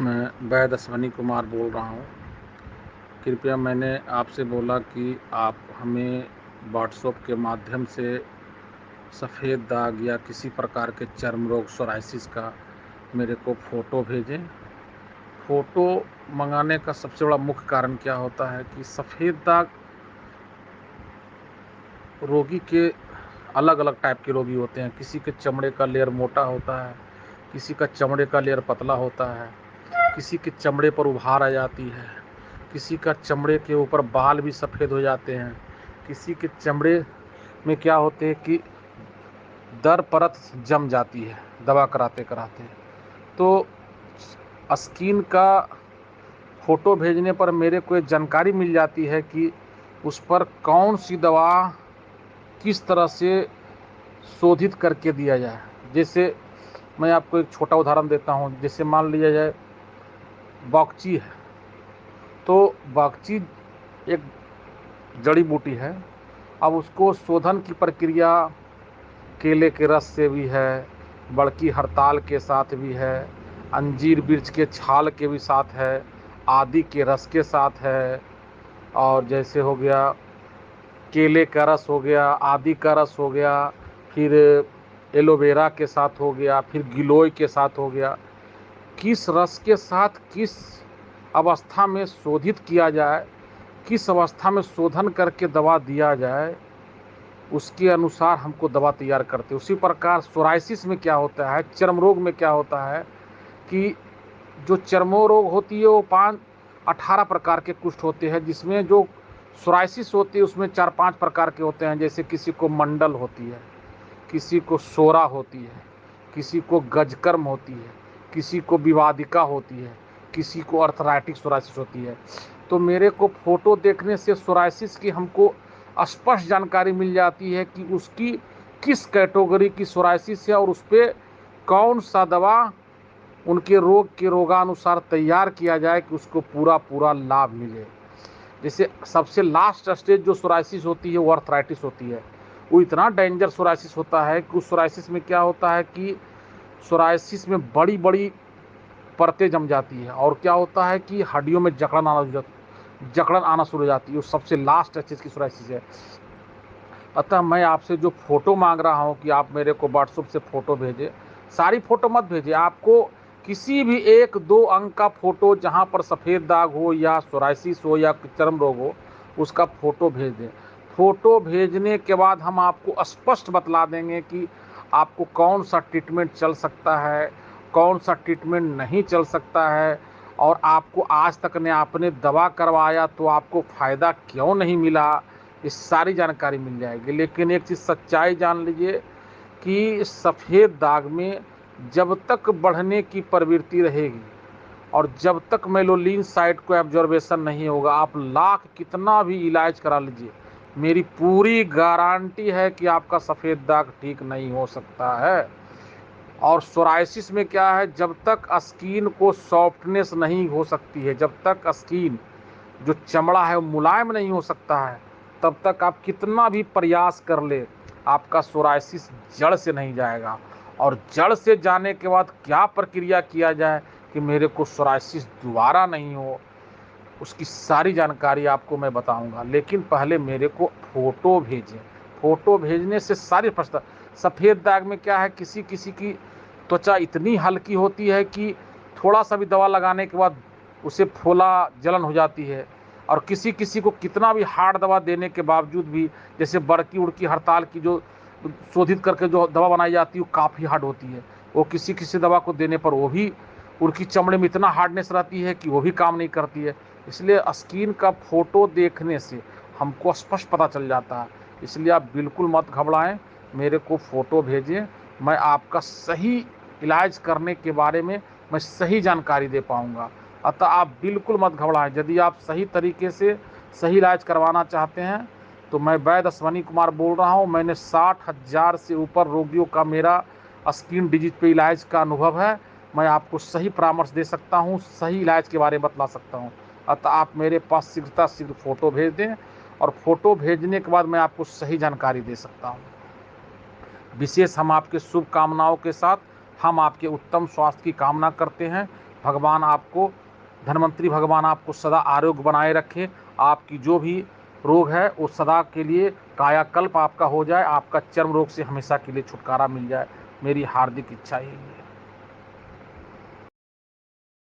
मैं वैद अश्वनी कुमार बोल रहा हूँ। कृपया मैंने आपसे बोला कि आप हमें व्हाट्सएप के माध्यम से सफ़ेद दाग या किसी प्रकार के चर्म रोग सोराइसिस का मेरे को फ़ोटो भेजें। फ़ोटो मंगाने का सबसे बड़ा मुख्य कारण क्या होता है कि सफ़ेद दाग रोगी के अलग अलग टाइप के रोगी होते हैं। किसी के चमड़े का लेयर मोटा होता है, किसी का चमड़े का लेयर पतला होता है, किसी के चमड़े पर उभार आ जाती है, किसी का चमड़े के ऊपर बाल भी सफ़ेद हो जाते हैं, किसी के चमड़े में क्या होते हैं कि दर परत जम जाती है दवा कराते कराते। तो स्किन का फ़ोटो भेजने पर मेरे को एक जानकारी मिल जाती है कि उस पर कौन सी दवा किस तरह से शोधित करके दिया जाए। जैसे मैं आपको एक छोटा उदाहरण देता हूँ। जैसे मान लिया जाए बॉक्ची है, तो बॉक्ची एक जड़ी बूटी है। अब उसको शोधन की प्रक्रिया केले के रस से भी है, बड़की हड़ताल के साथ भी है, अंजीर वृक्ष के छाल के भी साथ है, आदि के रस के साथ है, और जैसे हो गया केले का रस हो गया, आदि का रस हो गया, फिर एलोवेरा के साथ हो गया, फिर गिलोय के साथ हो गया। किस रस के साथ किस अवस्था में शोधित किया जाए, किस अवस्था में शोधन करके दवा दिया जाए, उसके अनुसार हमको दवा तैयार करते हैं। उसी प्रकार सोराइसिस में क्या होता है, चर्म रोग में क्या होता है कि जो चर्मो रोग होती है वो 18 प्रकार के कुष्ठ होते हैं, जिसमें जो सोराइसिस होती है उसमें 4-5 प्रकार के होते हैं। जैसे किसी को मंडल होती है, किसी को सोरा होती है, किसी को गजकर्म होती है, किसी को विवादिका होती है, किसी को अर्थराइटिक सोराइसिस होती है। तो मेरे को फ़ोटो देखने से सोराइसिस की हमको स्पष्ट जानकारी मिल जाती है कि उसकी किस कैटेगरी की सोराइसिस है और उस पर कौन सा दवा उनके रोग के रोगानुसार तैयार किया जाए कि उसको पूरा लाभ मिले। जैसे सबसे लास्ट स्टेज जो सोराइसिस होती है वो अर्थराइटिस होती है। वो इतना डेंजर सोराइसिस होता है कि उस सोराइसिस में क्या होता है कि सोराइसिस में बड़ी बड़ी परतें जम जाती है और क्या होता है कि हड्डियों में जकड़न आना शुरू हो जाती है। वो सबसे लास्ट स्टेज की सोराइसिस है। अतः मैं आपसे जो फ़ोटो मांग रहा हूँ कि आप मेरे को व्हाट्सएप से फ़ोटो भेजें। सारी फ़ोटो मत भेजें, आपको किसी भी 1-2 अंक का फ़ोटो जहाँ पर सफ़ेद दाग हो या सोराइसिस हो या चर्म रोग हो, उसका फ़ोटो भेज दें। फ़ोटो भेजने के बाद हम आपको स्पष्ट बतला देंगे कि आपको कौन सा ट्रीटमेंट चल सकता है, कौन सा ट्रीटमेंट नहीं चल सकता है, और आपको आज तक ने आपने दवा करवाया तो आपको फ़ायदा क्यों नहीं मिला, ये सारी जानकारी मिल जाएगी। लेकिन एक चीज़ सच्चाई जान लीजिए कि सफ़ेद दाग में जब तक बढ़ने की प्रवृत्ति रहेगी और जब तक मेलोलिन साइट को एब्जॉर्बेशन नहीं होगा, आप लाख कितना भी इलाज करा लीजिए, मेरी पूरी गारंटी है कि आपका सफ़ेद दाग ठीक नहीं हो सकता है। और सोराइसिस में क्या है, जब तक स्किन को सॉफ्टनेस नहीं हो सकती है, जब तक स्किन जो चमड़ा है वो मुलायम नहीं हो सकता है, तब तक आप कितना भी प्रयास कर ले, आपका सोराइसिस जड़ से नहीं जाएगा। और जड़ से जाने के बाद क्या प्रक्रिया किया जाए कि मेरे को सोराइसिस दोबारा नहीं हो, उसकी सारी जानकारी आपको मैं बताऊंगा। लेकिन पहले मेरे को फ़ोटो भेजें। फ़ोटो भेजने से सारी प्रश्न, सफ़ेद दाग में क्या है, किसी किसी की त्वचा इतनी हल्की होती है कि थोड़ा सा भी दवा लगाने के बाद उसे फोला जलन हो जाती है, और किसी किसी को कितना भी हार्ड दवा देने के बावजूद भी, जैसे बड़की उड़की हड़ताल की जो शोधित करके जो दवा बनाई जाती है वो काफ़ी हार्ड होती है। वो किसी किसी दवा को देने पर वो भी उनकी चमड़े में इतना हार्डनेस रहती है कि वो भी काम नहीं करती है। इसलिए स्किन का फ़ोटो देखने से हमको स्पष्ट पता चल जाता है। इसलिए आप बिल्कुल मत घबराएं, मेरे को फ़ोटो भेजें। मैं आपका सही इलाज करने के बारे में मैं सही जानकारी दे पाऊंगा। अतः आप बिल्कुल मत घबराएं। यदि आप सही तरीके से सही इलाज करवाना चाहते हैं तो मैं वैद अश्वनी कुमार बोल रहा हूं। मैंने 60,000 से ऊपर रोगियों का मेरा स्किन डिजीज पे इलाज का अनुभव है। मैं आपको सही परामर्श दे सकता हूं, सही इलाज के बारे में बतला सकता हूं। अतः आप मेरे पास शीघ्र फ़ोटो भेज दें, और फ़ोटो भेजने के बाद मैं आपको सही जानकारी दे सकता हूं। विशेष हम आपके शुभकामनाओं के साथ हम आपके उत्तम स्वास्थ्य की कामना करते हैं। भगवान आपको, धन्वंतरी भगवान आपको सदा आरोग्य बनाए रखें। आपकी जो भी रोग है वो सदा के लिए कायाकल्प आपका हो जाए, आपका चर्म रोग से हमेशा के लिए छुटकारा मिल जाए, मेरी हार्दिक इच्छा यही है।